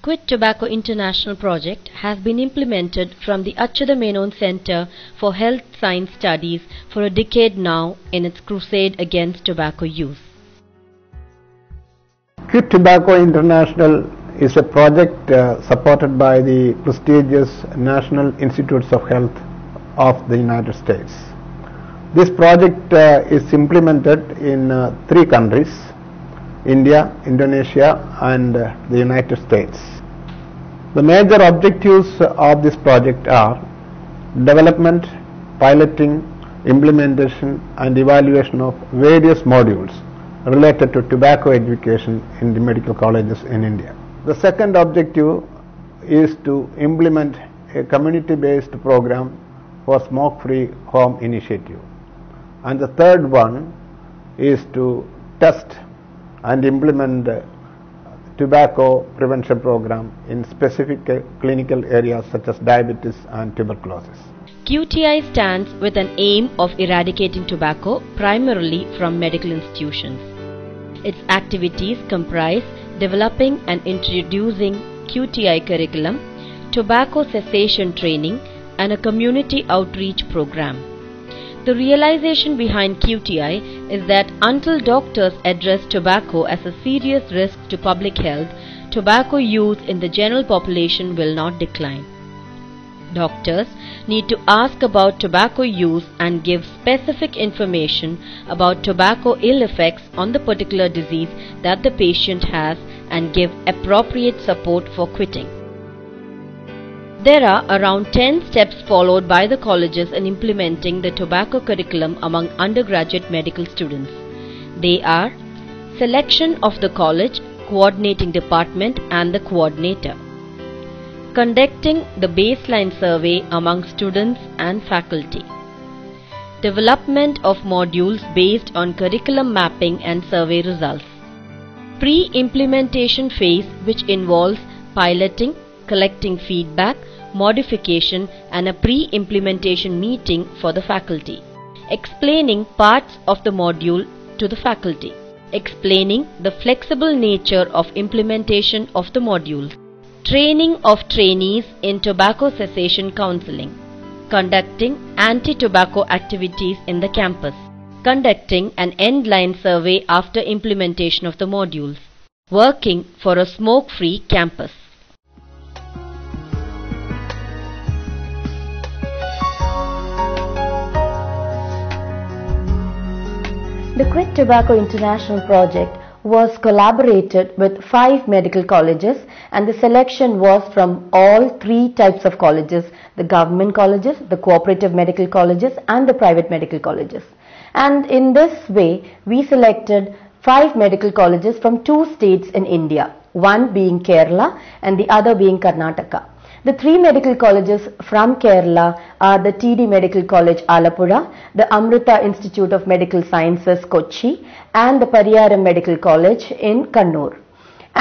Quit Tobacco International project has been implemented from the Achyuta Menon Center for Health Science Studies for a decade now in its crusade against tobacco use. Quit Tobacco International is a project supported by the prestigious National Institutes of Health of the United States. This project is implemented in 3 countries: India, Indonesia and the United States. The major objectives of this project are development, piloting, implementation and evaluation of various modules related to tobacco education in the medical colleges in India. The second objective is to implement a community-based program for smoke-free home initiative. And the third one is to test and implement tobacco prevention program in specific clinical areas such as diabetes and tuberculosis. QTI stands with an aim of eradicating tobacco primarily from medical institutions. Its activities comprise developing and introducing QTI curriculum, tobacco cessation training and a community outreach program. The realization behind QTI is that until doctors address tobacco as a serious risk to public health, tobacco use in the general population will not decline. Doctors need to ask about tobacco use and give specific information about tobacco ill effects on the particular disease that the patient has and give appropriate support for quitting. There are around 10 steps followed by the colleges in implementing the tobacco curriculum among undergraduate medical students. They are: selection of the college, coordinating department and the coordinator, conducting the baseline survey among students and faculty, development of modules based on curriculum mapping and survey results, pre-implementation phase which involves piloting, collecting feedback, modification and a pre-implementation meeting for the faculty, explaining parts of the module to the faculty, explaining the flexible nature of implementation of the modules, training of trainees in tobacco cessation counseling, conducting anti-tobacco activities in the campus, conducting an end-line survey after implementation of the modules, working for a smoke-free campus. The Quit Tobacco International project was collaborated with 5 medical colleges, and the selection was from all 3 types of colleges: the government colleges, the cooperative medical colleges and the private medical colleges. And in this way we selected 5 medical colleges from 2 states in India, one being Kerala and the other being Karnataka. The 3 medical colleges from Kerala are the TD Medical College Alappuzha, the Amrita Institute of Medical Sciences Kochi and the Pariyaram Medical College in Kannur.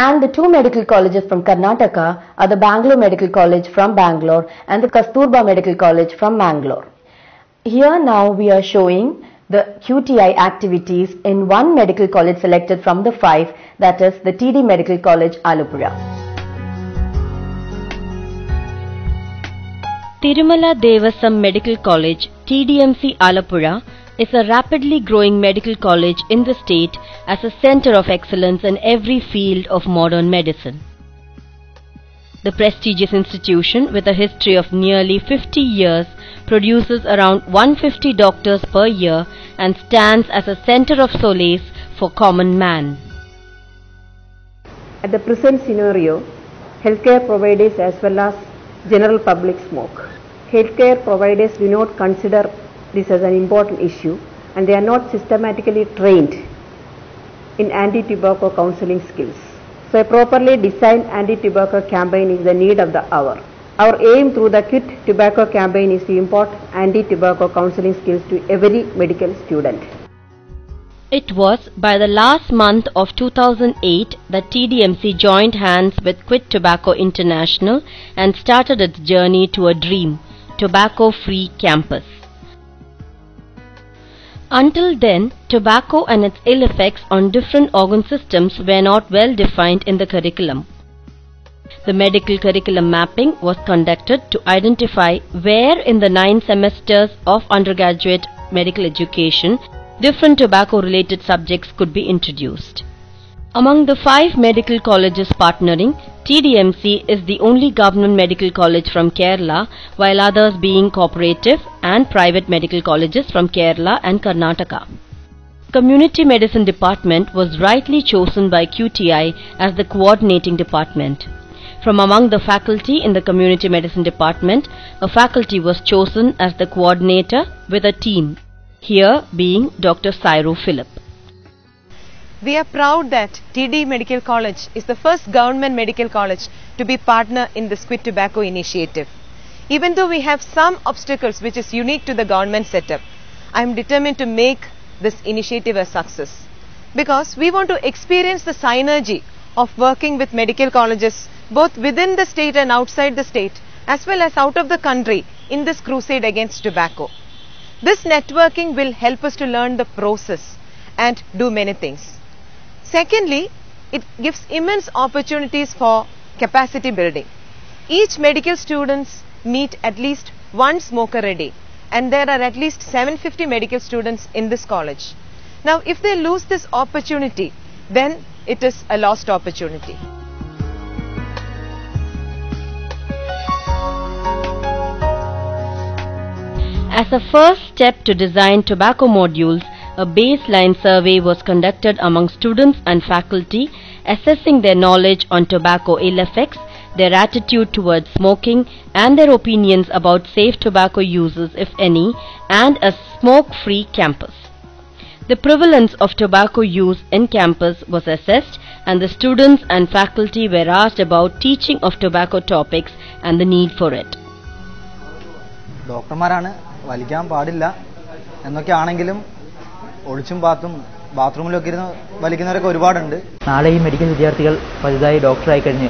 And the 2 medical colleges from Karnataka are the Bangalore Medical College from Bangalore and the Kasturba Medical College from Mangalore. Here now we are showing the QTI activities in one medical college selected from the 5, that is the TD Medical College Alappuzha. Tirumala Devasam Medical College TDMC Alappuzha is a rapidly growing medical college in the state as a center of excellence in every field of modern medicine. The prestigious institution, with a history of nearly 50 years, produces around 150 doctors per year and stands as a center of solace for common man. At the present scenario, healthcare providers as well as general public smoke. Healthcare providers do not consider this as an important issue, and they are not systematically trained in anti-tobacco counseling skills. So a properly designed anti-tobacco campaign is the need of the hour. Our aim through the Quit Tobacco campaign is to impart anti-tobacco counseling skills to every medical student. It was by the last month of 2008 that TDMC joined hands with Quit Tobacco International and started its journey to a dream: tobacco-free campus. Until then, tobacco and its ill effects on different organ systems were not well defined in the curriculum. The medical curriculum mapping was conducted to identify where in the 9 semesters of undergraduate medical education different tobacco-related subjects could be introduced. Among the 5 medical colleges partnering, TDMC is the only government medical college from Kerala, while others being cooperative and private medical colleges from Kerala and Karnataka. Community Medicine Department was rightly chosen by QTI as the coordinating department. From among the faculty in the Community Medicine Department, a faculty was chosen as the coordinator with a team, here being Dr. Cyril Philip. We are proud that TD Medical College is the first government medical college to be partner in this Quit Tobacco initiative. Even though we have some obstacles which is unique to the government setup, I am determined to make this initiative a success, because we want to experience the synergy of working with medical colleges both within the state and outside the state, as well as out of the country in this crusade against tobacco. This networking will help us to learn the process and do many things. Secondly, it gives immense opportunities for capacity building. Each medical students meet at least one smoker a day, and there are at least 750 medical students in this college. Now, if they lose this opportunity, then it is a lost opportunity. As a first step to design tobacco modules, a baseline survey was conducted among students and faculty, assessing their knowledge on tobacco ill effects, their attitude towards smoking, and their opinions about safe tobacco uses, if any, and a smoke-free campus. The prevalence of tobacco use in campus was assessed, and the students and faculty were asked about teaching of tobacco topics and the need for it. ഡോക്ടർമാരാണ് വലിക്കാൻ പാടില്ല എന്നൊക്കെ ആണെങ്കിലും ഒളിച്ചും പാത്തും ബാത്റൂമിലൊക്കെ ഇരുന്ന് വലിക്കുന്നവരൊക്കെ ഒരുപാടുണ്ട്. നാളെ ഈ medical വിദ്യാർത്ഥികൾ വലുതായി ഡോക്ടറായി കഴിഞ്ഞ്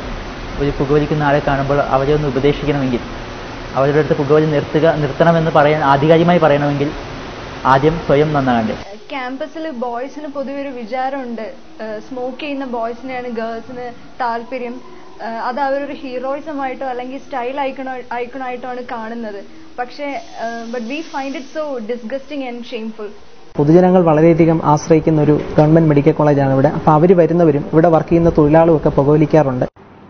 ഒരു പുകവലിക്കുന്ന ആളെ കാണുമ്പോൾ അവരെ ഒന്ന് ഉപദേശിക്കണമെങ്കിൽ, അവരുടെ അടുത്ത് പുകവലി നിർത്തണമെന്ന് ആധികാരികമായി പറയണമെങ്കിൽ ആദ്യം സ്വയം നന്നാകണ്ടേ. ക്യാമ്പസിൽ ബോയ്സിന് പൊതുവെ ഒരു വിചാരമുണ്ട്, സ്മോക്ക് ചെയ്യുന്ന ബോയ്സിനെയാണ് ഗേൾസിന് താല്പര്യം, അത് അവരൊരു ഹീറോയിസമായിട്ടോ അല്ലെങ്കിൽ സ്റ്റൈൽ ഐക്കണായിട്ടോ കാണുന്നത്. പക്ഷേ but we find it so disgusting and shameful. പൊതുജനങ്ങൾ വളരെയധികം ആശ്രയിക്കുന്ന ഒരു ഗവൺമെന്റ് മെഡിക്കൽ കോളേജാണ് ഇവിടെ. അപ്പോൾ അവർ വരുന്നവരും ഇവിടെ വർക്ക് ചെയ്യുന്ന തൊഴിലാളികളും ഒക്കെ പുകവലിക്കാറുണ്ട്.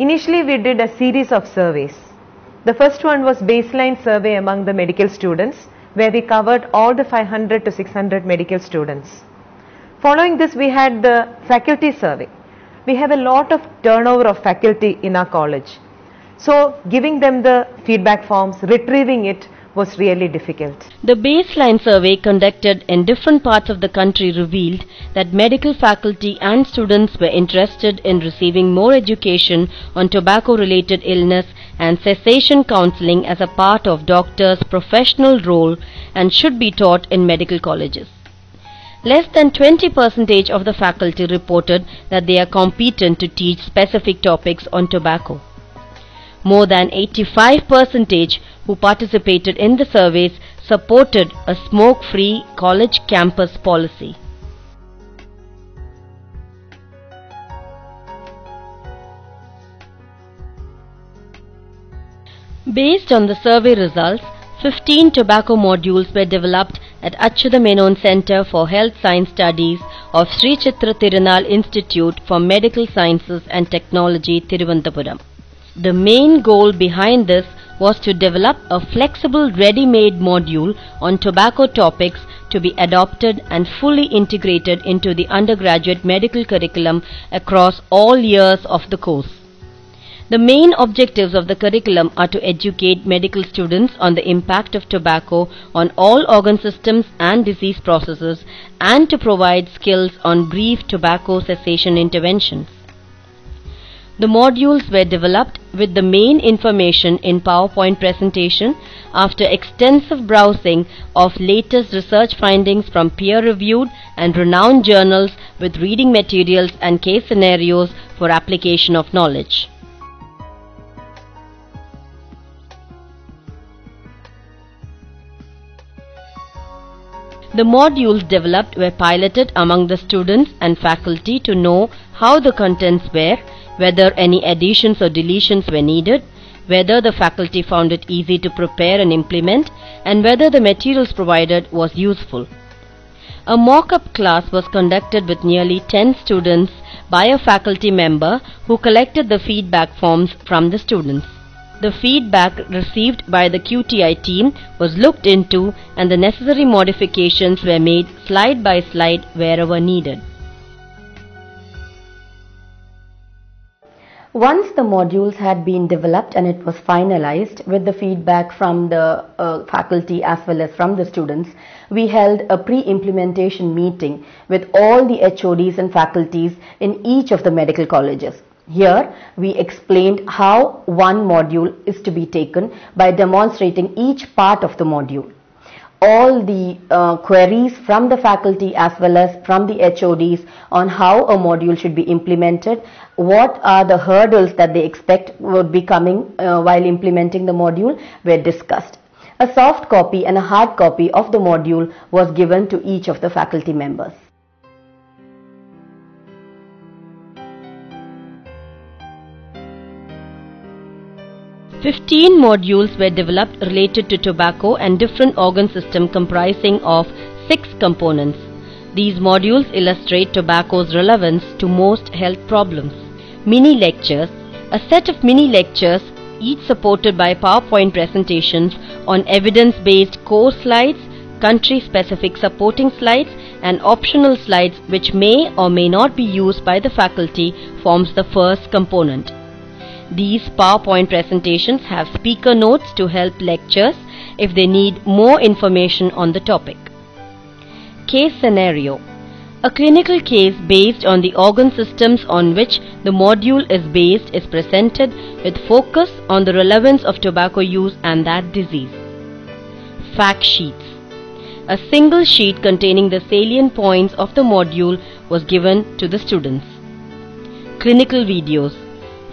Initially we did a series of surveys. The first one was baseline survey among the medical students, where we covered all the 500 to 600 medical students. Following this, we had the faculty survey. We have a lot of turnover of faculty in our college. So giving them the feedback forms, retrieving it was really difficult. The baseline survey conducted in different parts of the country revealed that medical faculty and students were interested in receiving more education on tobacco-related illness and cessation counseling as a part of doctors' professional role and should be taught in medical colleges. Less than 20% of the faculty reported that they are competent to teach specific topics on tobacco. More than 85% who participated in the surveys supported a smoke-free college campus policy. Based on the survey results, 15 tobacco modules were developed at Achyuta Menon Center for Health Science Studies of Sri Chitra Tirunal Institute for Medical Sciences and Technology, Thiruvananthapuram. The main goal behind this was to develop a flexible ready-made module on tobacco topics to be adopted and fully integrated into the undergraduate medical curriculum across all years of the course. The main objectives of the curriculum are to educate medical students on the impact of tobacco on all organ systems and disease processes, and to provide skills on brief tobacco cessation interventions. The modules were developed with the main information in PowerPoint presentation after extensive browsing of latest research findings from peer-reviewed and renowned journals with reading materials and case scenarios for application of knowledge. The modules developed were piloted among the students and faculty to know how the contents were, whether any additions or deletions were needed, whether the faculty found it easy to prepare and implement, and whether the materials provided was useful. A mock-up class was conducted with nearly 10 students by a faculty member who collected the feedback forms from the students. The feedback received by the QTI team was looked into and the necessary modifications were made slide by slide wherever needed. Once the modules had been developed and it was finalized with the feedback from the faculty as well as from the students, we held a pre-implementation meeting with all the HODs and faculties in each of the medical colleges. Here, we explained how one module is to be taken by demonstrating each part of the module. All the queries from the faculty as well as from the HODs on how a module should be implemented, what are the hurdles that they expect would be coming while implementing the module were discussed. A soft copy and a hard copy of the module was given to each of the faculty members. "15 modules were developed related to tobacco and different organ system comprising of 6 components. These modules illustrate tobacco's relevance to most health problems. Mini lectures, a set of mini lectures, each supported by PowerPoint presentations on evidence-based core slides, country-specific supporting slides, and optional slides which may or may not be used by the faculty, forms the first component. These PowerPoint presentations have speaker notes to help lecturers if they need more information on the topic. Case scenario. A clinical case based on the organ systems on which the module is based is presented with focus on the relevance of tobacco use and that disease. Fact sheets. A single sheet containing the salient points of the module was given to the students. Clinical videos.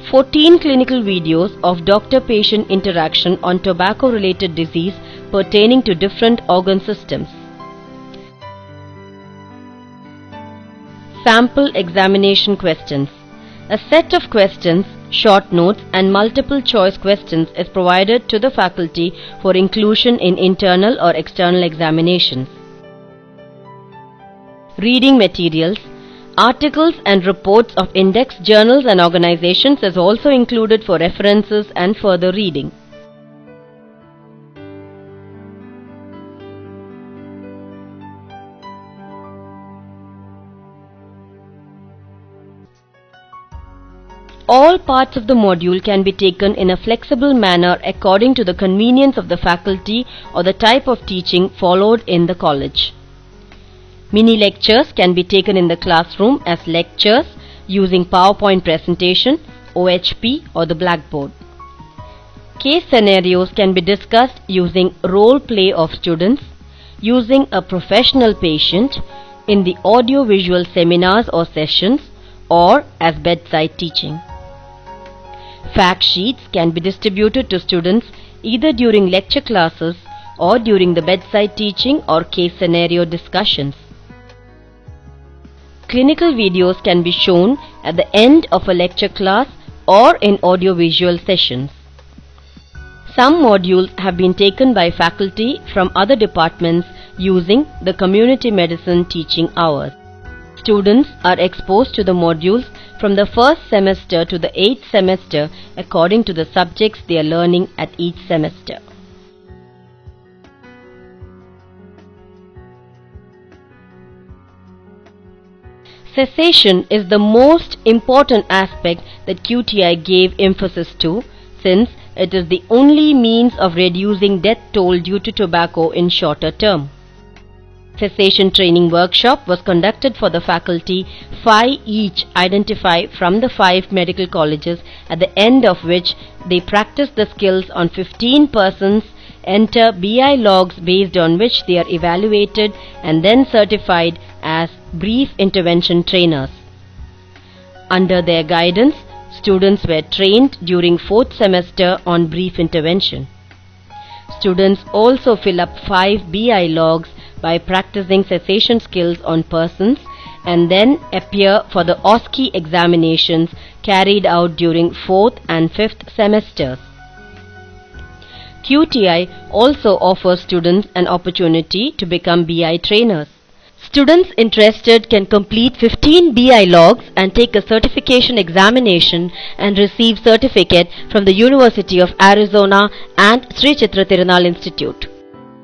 14 clinical videos of doctor-patient interaction on tobacco-related disease pertaining to different organ systems. Sample examination questions. A set of questions, short notes and multiple choice questions is provided to the faculty for inclusion in internal or external examinations. Reading materials. Articles and reports of index journals and organizations is also included for references and further reading. All parts of the module can be taken in a flexible manner according to the convenience of the faculty or the type of teaching followed in the college. Mini lectures can be taken in the classroom as lectures using PowerPoint presentation, OHP or the blackboard. Case scenarios can be discussed using role play of students, using a professional patient, in the audio-visual seminars or sessions, or as bedside teaching. Fact sheets can be distributed to students either during lecture classes or during the bedside teaching or case scenario discussions. Clinical videos can be shown at the end of a lecture class or in audio-visual sessions. Some modules have been taken by faculty from other departments using the community medicine teaching hours. Students are exposed to the modules from the first semester to the 8th semester according to the subjects they are learning at each semester. Cessation is the most important aspect that QTI gave emphasis to, since it is the only means of reducing death toll due to tobacco in shorter term. Cessation training workshop was conducted for the faculty, 5 each identify from the 5 medical colleges, at the end of which they practiced the skills on 15 persons, enter BI logs based on which they are evaluated and then certified as brief intervention trainers. Under their guidance, students were trained during 4th semester on brief intervention. Students also fill up 5 BI logs by practicing cessation skills on persons, and then appear for the OSCE examinations carried out during 4th and 5th semesters. QTI also offers students an opportunity to become BI trainers. Students interested can complete 15 BI logs and take a certification examination and receive certificate from the University of Arizona and Sri Chitra Tirunal Institute.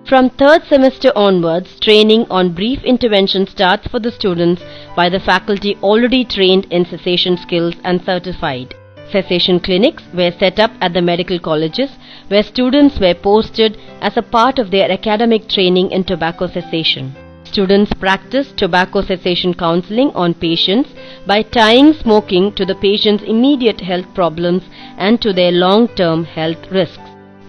From 3rd semester onwards, training on brief intervention starts for the students by the faculty already trained in cessation skills and certified. Cessation clinics were set up at the medical colleges where students were posted as a part of their academic training in tobacco cessation. Students practice tobacco cessation counseling on patients by tying smoking to the patient's immediate health problems and to their long-term health risks.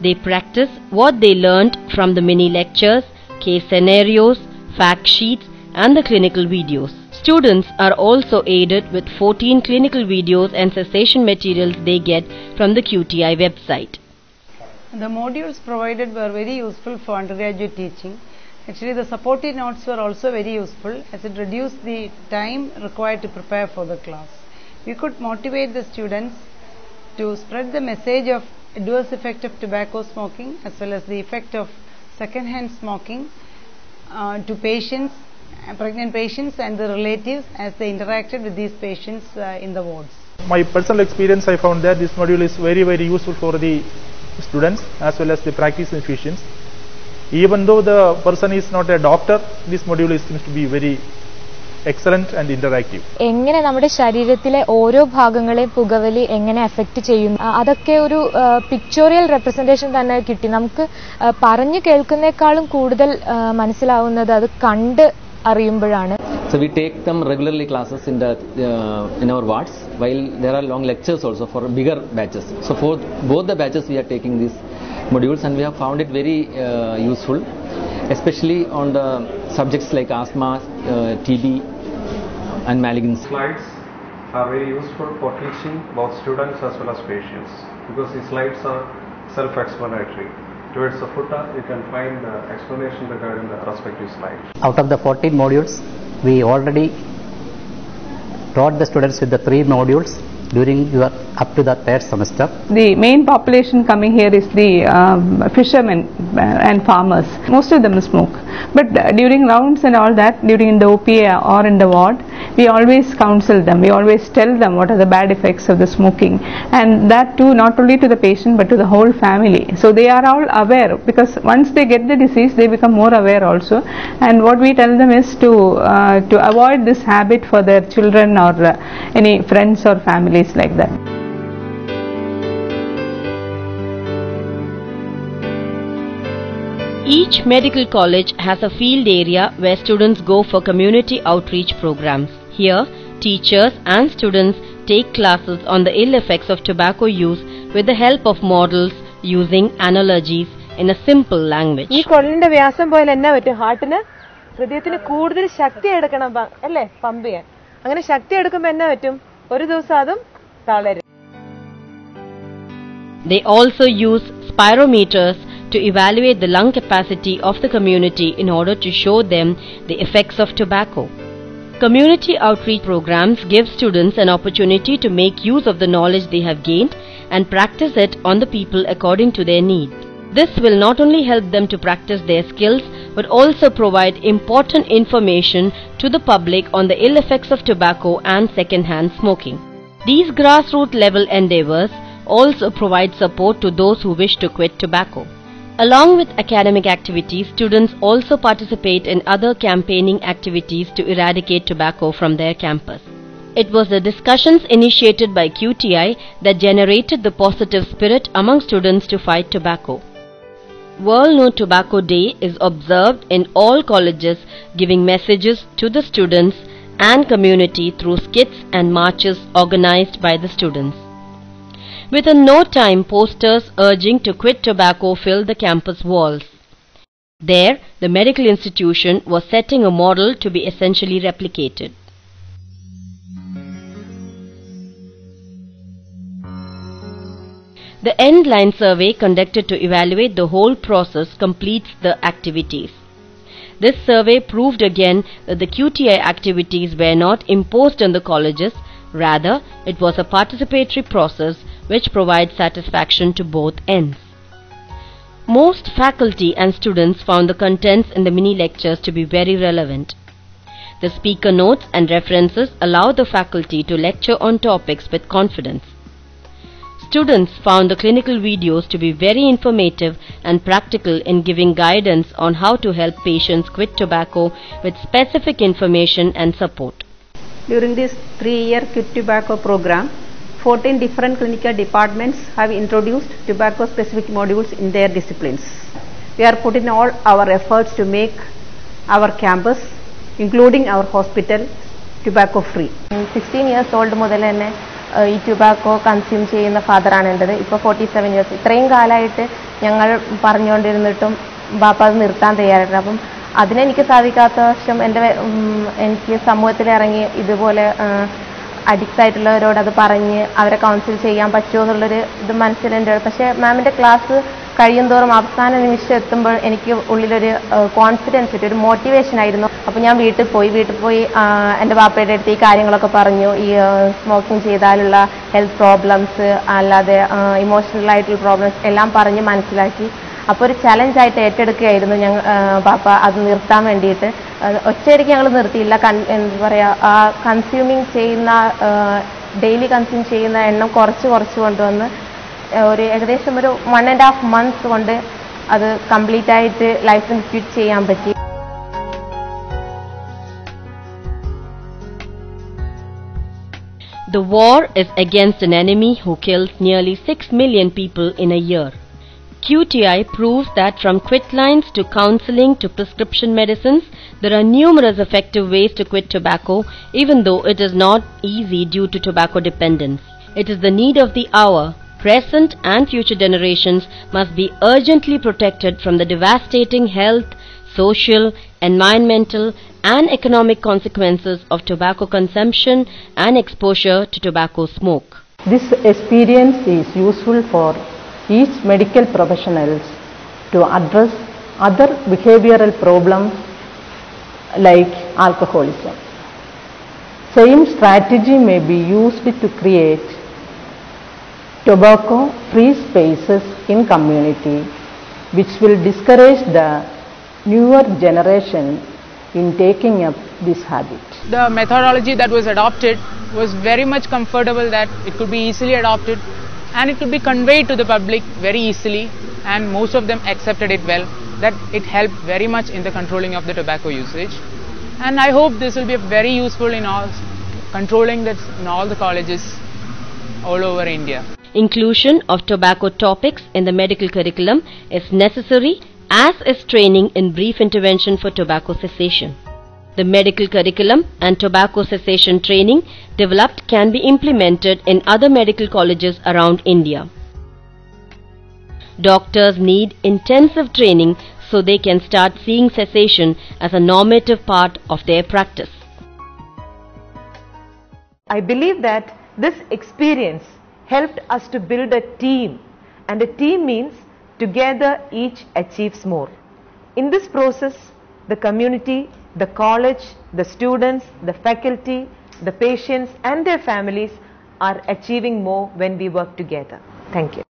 They practice what they learned from the mini lectures, case scenarios, fact sheets and the clinical videos. Students are also aided with 14 clinical videos and cessation materials they get from the QTI website. The modules provided were very useful for undergraduate teaching. Actually, the supporting notes were also very useful as it reduced the time required to prepare for the class. We could motivate the students to spread the message of adverse effect of tobacco smoking as well as the effect of second-hand smoking to patients, pregnant patients and the relatives as they interacted with these patients in the wards. My personal experience, I found that this module is very useful for the students as well as the practicing physicians. Even though the person is not a doctor, this module seems to be very excellent and interactive. എങ്ങനെ നമ്മുടെ ശരീരത്തിലെ ഓരോ ഭാഗങ്ങളെ പുകവലി എങ്ങനെ affect ചെയ്യും അതൊക്കെ ഒരു പിക്ചോറിയൽ റെപ്രസെന്റേഷൻ തന്നെ കിട്ടി. നമുക്ക് പറഞ്ഞു കേൾക്കുന്നേക്കാളും കൂടുതൽ മനസ്സിലാവുന്നത് അത് കണ്ട് അറിയുമ്പോഴാണ്. So we take them regularly classes in our wards, while there are long lectures also for bigger batches. So for both the batches we are taking these modules and we have found it very useful, especially on the subjects like asthma, TB and malignancy. Slides are very useful for teaching both students as well as patients because the slides are self-explanatory. Towards the footer you can find the explanation regarding the respective slide. Out of the 14 modules, we already taught the students with the 3 modules during your up to the 3rd semester. The main population coming here is the fishermen and farmers. Most of them smoke. But during rounds and all that, during the OPA or in the ward, we always counsel them. We always tell them what are the bad effects of the smoking. And that too not only to the patient but to the whole family. So they are all aware because once they get the disease, they become more aware also. And what we tell them is to avoid this habit for their children or any friends or families like that. Each medical college has a field area where students go for community outreach programs. Here, teachers and students take classes on the ill effects of tobacco use with the help of models using analogies in a simple language. ഈ കൊള്ളിന്റെ വ്യാസം പോലെ എന്നാ പറ്റും ഹാർട്ടിന് ഹൃദയത്തിന് കൂടുതൽ ശക്തി എടുക്കണം അല്ലേ പമ്പ് ചെയ്യാൻ. അങ്ങനെ ശക്തി എടുക്കുമ്പോൾ എന്നാ പറ്റും ഒരു ദിവസം അതും തളരും. They also use spirometers to evaluate the lung capacity of the community in order to show them the effects of tobacco. Community outreach programs give students an opportunity to make use of the knowledge they have gained and practice it on the people according to their needs. This will not only help them to practice their skills but also provide important information to the public on the ill effects of tobacco and second-hand smoking. These grassroots level endeavors also provide support to those who wish to quit tobacco. Along with academic activities, students also participate in other campaigning activities to eradicate tobacco from their campus. It was the discussions initiated by QTI that generated the positive spirit among students to fight tobacco. World No Tobacco Day is observed in all colleges, giving messages to the students and community through skits and marches organized by the students. With a no time posters urging to quit tobacco filled the campus walls. There, the medical institution was setting a model to be essentially replicated. The end-line survey conducted to evaluate the whole process completes the activities. This survey proved again that the QTI activities were not imposed on the colleges, rather it was a participatory process which provides satisfaction to both ends. Most faculty and students found the contents in the mini lectures to be very relevant. The speaker notes and references allow the faculty to lecture on topics with confidence. Students found the clinical videos to be very informative and practical in giving guidance on how to help patients quit tobacco with specific information and support. During this 3-year Quit Tobacco program, 14 different clinical departments have introduced tobacco-specific modules in their disciplines. We are putting all our efforts to make our campus, including our hospital, tobacco-free. 16 years old മുതൽ തന്നെ ഈ tobacco consume ചെയ്യുന്ന ഫാദറാണ് എൻ്റെത്. ഇപ്പോൾ 47 years. ഇത്രയും കാലമായിട്ട് ഞങ്ങൾ പറഞ്ഞുകൊണ്ടിരുന്നിട്ടും ബാപ്പ അത് നിർത്താൻ തയ്യാറായിട്ടുണ്ട്. അപ്പം അതിനെനിക്ക് സാധിക്കാത്ത വശം എനിക്ക് സമൂഹത്തിലിറങ്ങി ഇതുപോലെ അഡിക്റ്റ് ആയിട്ടുള്ളവരോട് അത് പറഞ്ഞ് അവരെ കൗൺസിൽ ചെയ്യാൻ പറ്റുമോ എന്നുള്ളൊരു ഇത് മനസ്സിലുണ്ട്. പക്ഷേ മാമിൻ്റെ ക്ലാസ് കഴിയുന്തോറും അവസാന നിമിഷം എത്തുമ്പോൾ എനിക്ക് ഉള്ളിലൊരു കോൺഫിഡൻസ് കിട്ടി, ഒരു മോട്ടിവേഷൻ ആയിരുന്നു. അപ്പോൾ ഞാൻ വീട്ടിൽ പോയി എൻ്റെ ബാപ്പയുടെ അടുത്ത് ഈ കാര്യങ്ങളൊക്കെ പറഞ്ഞു. ഈ സ്മോക്കിംഗ് ചെയ്താലുള്ള ഹെൽത്ത് പ്രോബ്ലംസ് അല്ലാതെ ഇമോഷണൽ ആയിട്ടുള്ള പ്രോബ്ലംസ് എല്ലാം പറഞ്ഞ് മനസ്സിലാക്കി. അപ്പോൾ ഒരു ചലഞ്ചായിട്ട് ഏറ്റെടുക്കുകയായിരുന്നു പാപ്പ അത് നിർത്താൻ വേണ്ടിയിട്ട്. ഒറ്റയടിക്ക് ഞങ്ങൾ നിർത്തിയില്ല. എന്താ പറയുക, ആ കൺസ്യൂമിങ് ചെയ്യുന്ന ഡെയിലി കൺസ്യൂം ചെയ്യുന്ന എണ്ണം കുറച്ച് കൊണ്ടുവന്ന് ഒരു ഏകദേശം ഒരു 1.5 months കൊണ്ട് അത് കംപ്ലീറ്റ് ആയിട്ട് ലൈഫിൽ ക്വിറ്റ് ചെയ്യാൻ പറ്റി. The war is against an enemy who kills nearly 6 million people in a year. QTI proves that from quit lines to counseling to prescription medicines, there are numerous effective ways to quit tobacco, even though it is not easy due to tobacco dependence. It is the need of the hour. Present and future generations must be urgently protected from the devastating health, social, environmental and economic consequences of tobacco consumption and exposure to tobacco smoke. This experience is useful for each medical professionals to address other behavioral problems like alcoholism. Same strategy may be used to create tobacco-free spaces in community, which will discourage the newer generation in taking up this habit. The methodology that was adopted was very much comfortable, that it could be easily adopted and it could be conveyed to the public very easily, and most of them accepted it well, that it helped very much in the controlling of the tobacco usage. And I hope this will be very useful in all controlling that in all the colleges all over India. Inclusion of tobacco topics in the medical curriculum is necessary, as is training in brief intervention for tobacco cessation. The medical curriculum and tobacco cessation training developed can be implemented in other medical colleges around India. Doctors need intensive training so they can start seeing cessation as a normative part of their practice. I believe that this experience helped us to build a team, and a team means together each achieves more. In this process, the community, the college, the students, the faculty, the patients and their families are achieving more when we work together. Thank you.